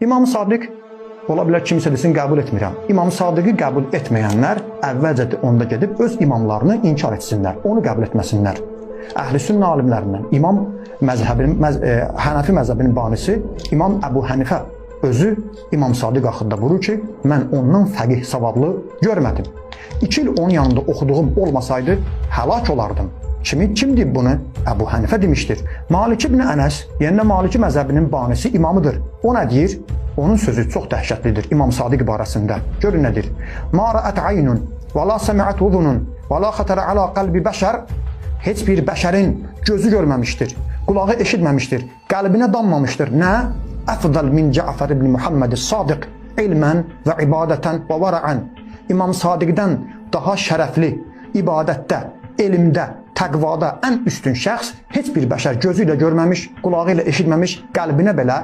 İmam Sadiq, ola bilər kimsə desin qəbul etmirəm. İmam Sadiqi qəbul etməyənlər əvvəlcə onda gedib öz imamlarını inkar etsinlər, onu qəbul etməsinlər. Əhl-i Sünnə alimlərindən İmam Hənəfi məzhəbinin banisi İmam Əbu Hənifə özü İmam Sadiq haqqında buyurur ki, mən ondan fəqih savadlı görmədim. 2 il onun yanında oxuduğum olmasaydı həlak olardım. Kim deyib bunu? Əbu Hənifə demişdir. Malik ibn Ənəs, yəni Maliki məzhəbinin banisi imamıdır. O nə deyir? Onun sözü çox dəhşətlidir İmam Sadiq barəsində. Görün nədir? Ma ra'at aynun və la sami'at uzunun və la xatara ala qalbi bəşər. Heç bir bəşərin gözü görməmişdir, qulağı eşitməmişdir, qəlbinə dammamışdır. Nə? Əfdal min Cəfər ibn Muhammed Sadiq ilmən və ibadətən və vara'an. İmam Sadiqdən daha şərəfli ibadətdə, elmdə, təqvada ən üstün şəxs heç bir bəşər gözü ilə görməmiş, qulağı ilə eşitməmiş, qəlbinə belə